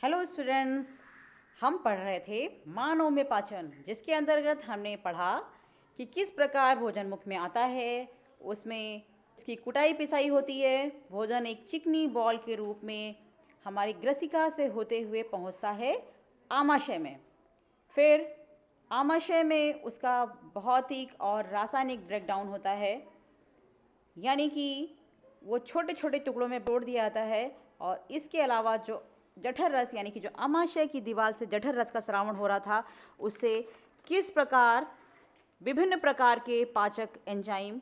Hello students. हम पढ़ रहे थे मानव में पाचन, जिसके अंतर्गत हमने पढ़ा कि किस प्रकार भोजन मुख में आता है। उसमें इसकी कुटाई पिसाई होती है। भोजन एक चिकनी बॉल के रूप में हमारी ग्रसिका से होते हुए पहुंचता है आमाशय में। फिर आमाशय में उसका भौतिक और रासायनिक ब्रेकडाउन होता है, यानी कि वो छोटे छोटे टुकड़ों में तोड़ दिया जाता है। और इसके अलावा जो जठर रस, यानी कि जो आमाशय की दीवार से जठर रस का स्रावण हो रहा था, उससे किस प्रकार विभिन्न प्रकार के पाचक एंजाइम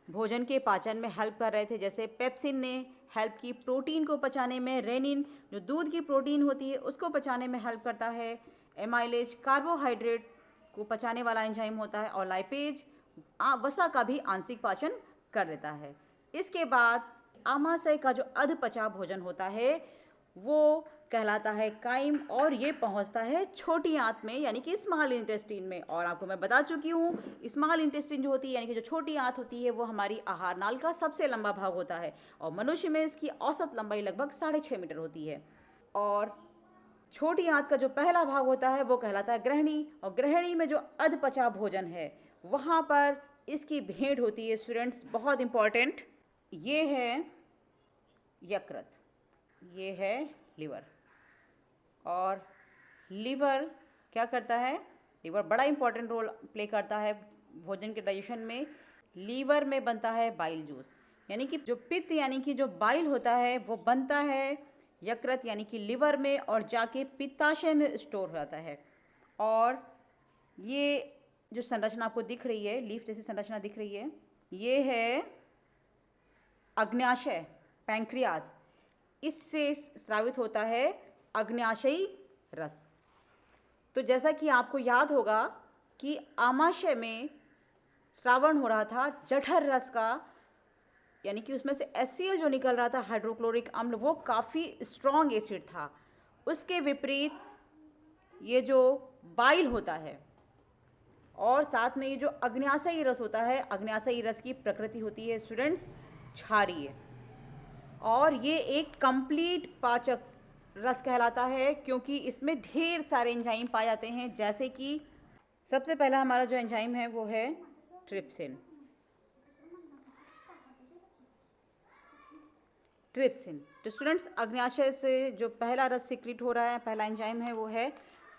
भोजन के पाचन में हेल्प कर रहे थे। जैसे पेप्सिन ने हेल्प की प्रोटीन को पचाने में, रेनिन जो दूध की प्रोटीन होती है उसको पचाने में हेल्प करता है, एमाइलेज कार्बोहाइड्रेट को पचाने वाला एंजाइम होता है, और लाइपेज वसा का भी आंशिक पाचन कर देता है। इसके बाद आमाशय का जो अधपचा भोजन होता है वो कहलाता है काइम, और ये पहुंचता है छोटी आंत में, यानी कि स्मॉल इंटेस्टिन में। और आपको मैं बता चुकी हूँ, स्मॉल इंटेस्टिन जो होती है, यानी कि जो छोटी आंत होती है, वो हमारी आहार नाल का सबसे लंबा भाग होता है, और मनुष्य में इसकी औसत लंबाई लगभग 6.5 मीटर होती है। और छोटी आंत का जो पहला भाग होता है वो कहलाता है ग्रहणी, और ग्रहणी में जो अधपचा भोजन है वहाँ पर इसकी भेंट होती है। स्टूडेंट्स, बहुत इंपॉर्टेंट, ये है यकृत, ये है लिवर। और लीवर क्या करता है? लीवर बड़ा इंपॉर्टेंट रोल प्ले करता है भोजन के डाइजेशन में। लीवर में बनता है बाइल जूस, यानी कि जो पित्त यानी कि जो बाइल होता है वो बनता है यकृत यानी कि लिवर में, और जाके पित्ताशय में स्टोर हो जाता है। और ये जो संरचना आपको दिख रही है, लीफ जैसी संरचना दिख रही है, ये है अग्न्याशय, पैंक्रियाज। इससे स्रावित होता है अग्न्याशयी रस। तो जैसा कि आपको याद होगा कि आमाशय में श्रावण हो रहा था जठर रस का, यानी कि उसमें से HCl जो निकल रहा था, हाइड्रोक्लोरिक अम्ल, वो काफ़ी स्ट्रॉन्ग एसिड था। उसके विपरीत ये जो बाइल होता है, और साथ में ये जो अग्न्याशयी रस होता है, अग्न्याशयी रस की प्रकृति होती है स्टूडेंट्स क्षारीय, और ये एक कंप्लीट पाचक रस कहलाता है, क्योंकि इसमें ढेर सारे एंजाइम पाए जाते हैं। जैसे कि सबसे पहला हमारा जो एंजाइम है वो है ट्रिप्सिन। ट्रिप्सिन तो स्टूडेंट्स, अग्न्याशय से जो पहला रस सिक्रीट हो रहा है, पहला एंजाइम है वो है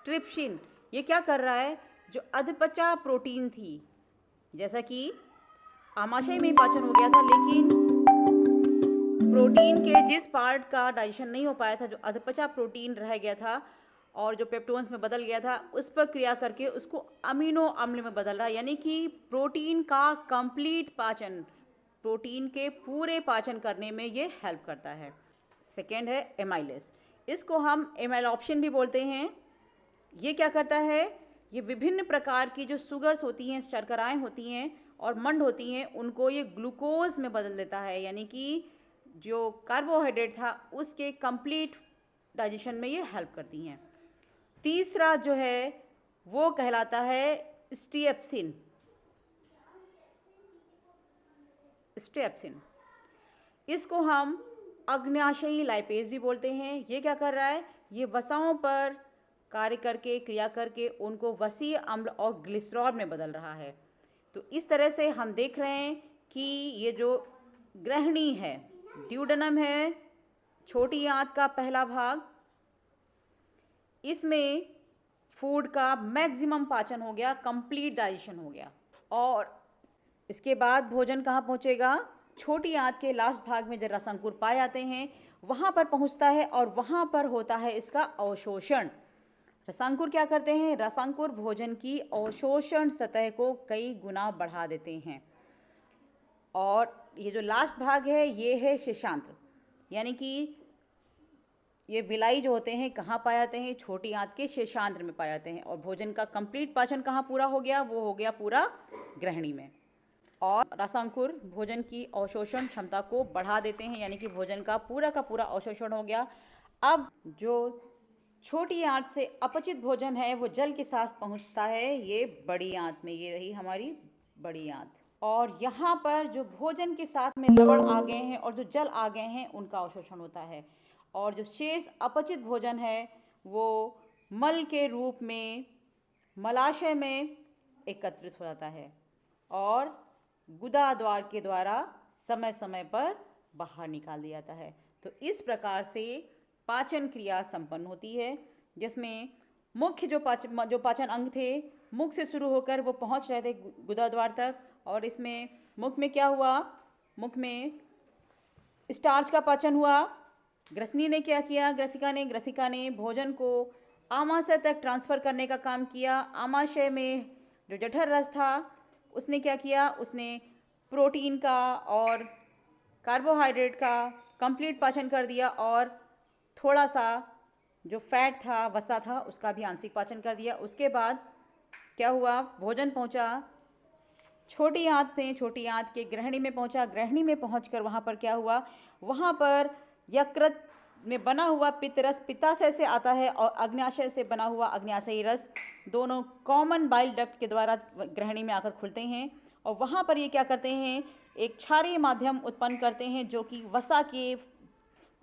ट्रिप्सिन। ये क्या कर रहा है? जो अधपचा प्रोटीन थी, जैसा कि आमाशय में पाचन हो गया था, लेकिन प्रोटीन के जिस पार्ट का डाइजेशन नहीं हो पाया था, जो अधपचा प्रोटीन रह गया था और जो पेप्टोन्स में बदल गया था, उस पर क्रिया करके उसको अमीनो अम्ल में बदल रहा है, यानी कि प्रोटीन का कंप्लीट पाचन, प्रोटीन के पूरे पाचन करने में ये हेल्प करता है। सेकेंड है एमाइलेस, इसको हम एमाइलॉप्शन भी बोलते हैं। ये क्या करता है? ये विभिन्न प्रकार की जो शुगर्स होती हैं, शर्कराएं होती हैं और मंड होती हैं, उनको ये ग्लूकोज में बदल देता है, यानी कि जो कार्बोहाइड्रेट था उसके कंप्लीट डाइजेशन में ये हेल्प करती हैं। तीसरा जो है वो कहलाता है स्ट्रिएप्सिन। स्ट्रिएप्सिन, इसको हम अग्न्याशयी लाइपेज भी बोलते हैं। ये क्या कर रहा है? ये वसाओं पर कार्य करके, क्रिया करके उनको वसीय अम्ल और ग्लिसरॉल में बदल रहा है। तो इस तरह से हम देख रहे हैं कि ये जो ग्रहणी है, ड्यूडेनम है, छोटी आंत का पहला भाग, इसमें फूड का मैक्सिमम पाचन हो गया, कंप्लीट डाइजेशन हो गया। और इसके बाद भोजन कहाँ पहुँचेगा? छोटी आंत के लास्ट भाग में जो रसांकुर पाए जाते हैं वहाँ पर पहुँचता है, और वहाँ पर होता है इसका अवशोषण। रसांकुर क्या करते हैं? रसांकुर भोजन की अवशोषण सतह को कई गुना बढ़ा देते हैं। और ये जो लास्ट भाग है ये है शेषांत्र, यानी कि ये विलाई जो होते हैं कहाँ पाए जाते हैं? छोटी आंत के शेषांत्र में पाए जाते हैं। और भोजन का कंप्लीट पाचन कहाँ पूरा हो गया? वो हो गया पूरा ग्रहणी में। और रसांकुर भोजन की अवशोषण क्षमता को बढ़ा देते हैं, यानी कि भोजन का पूरा अवशोषण हो गया। अब जो छोटी आंत से अपचित भोजन है वो जल के साथ पहुंचता है ये बड़ी आंत में। ये रही हमारी बड़ी आंत, और यहाँ पर जो भोजन के साथ में लवण आ गए हैं और जो जल आ गए हैं उनका अवशोषण होता है। और जो शेष अपचित भोजन है वो मल के रूप में मलाशय में एकत्रित हो जाता है और गुदा द्वार के द्वारा समय समय पर बाहर निकाल दिया जाता है। तो इस प्रकार से पाचन क्रिया संपन्न होती है, जिसमें मुख्य जो पाचन अंग थे मुख से शुरू होकर वो पहुंच रहे थे गुदा द्वार तक। और इसमें मुख में क्या हुआ, मुख में स्टार्च का पाचन हुआ। ग्रसनी ने क्या किया, ग्रसिका ने भोजन को आमाशय तक ट्रांसफ़र करने का काम किया। आमाशय में जो जठर रस था उसने क्या किया, उसने प्रोटीन का और कार्बोहाइड्रेट का कंप्लीट पाचन कर दिया और थोड़ा सा जो फैट था, वसा था, उसका भी आंशिक पाचन कर दिया। उसके बाद क्या हुआ, भोजन पहुंचा छोटी आंत में, छोटी आंत के ग्रहणी में पहुंचा। ग्रहणी में पहुंचकर वहाँ पर क्या हुआ, वहाँ पर यकृत में बना हुआ पित्तरस पित्ताशय से आता है और अग्न्याशय से बना हुआ अग्न्याशयी रस दोनों कॉमन बाइल डक्ट के द्वारा ग्रहणी में आकर खुलते हैं और वहाँ पर ये क्या करते हैं, एक क्षारीय माध्यम उत्पन्न करते हैं जो कि वसा के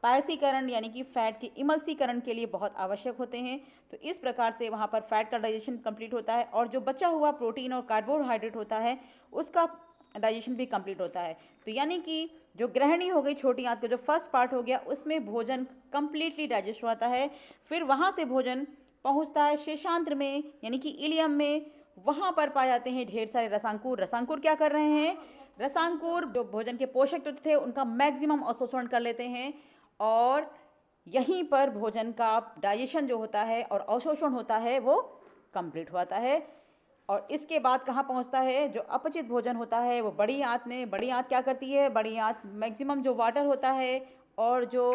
पायसीकरण यानी कि फैट के इमल्सीकरण के लिए बहुत आवश्यक होते हैं। तो इस प्रकार से वहाँ पर फैट का डाइजेशन कंप्लीट होता है और जो बचा हुआ प्रोटीन और कार्बोहाइड्रेट होता है उसका डाइजेशन भी कंप्लीट होता है। तो यानी कि जो ग्रहणी हो गई छोटी आंत का जो फर्स्ट पार्ट हो गया उसमें भोजन कंप्लीटली डाइजेस्ट होता है। फिर वहाँ से भोजन पहुँचता है शेषांत्र में यानी कि इलियम में। वहाँ पर पाए जाते हैं ढेर सारे रसांकुर। रसांकुर क्या कर रहे हैं, रसांकुर जो भोजन के पोषक तत्व थे उनका मैक्सिमम अवशोषण कर लेते हैं और यहीं पर भोजन का डाइजेशन जो होता है और अवशोषण होता है वो कंप्लीट होता है। और इसके बाद कहाँ पहुँचता है, जो अपचित भोजन होता है वो बड़ी आंत में। बड़ी आंत क्या करती है, बड़ी आंत मैक्सिमम जो वाटर होता है और जो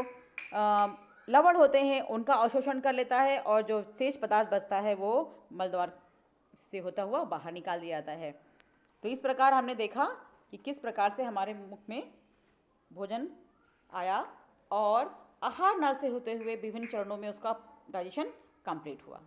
लवण होते हैं उनका अवशोषण कर लेता है और जो शेष पदार्थ बचता है वो मलद्वार से होता हुआ बाहर निकाल दिया जाता है। तो इस प्रकार हमने देखा कि किस प्रकार से हमारे मुख में भोजन आया और आहार नल से होते हुए विभिन्न चरणों में उसका डाइजेशन कंप्लीट हुआ।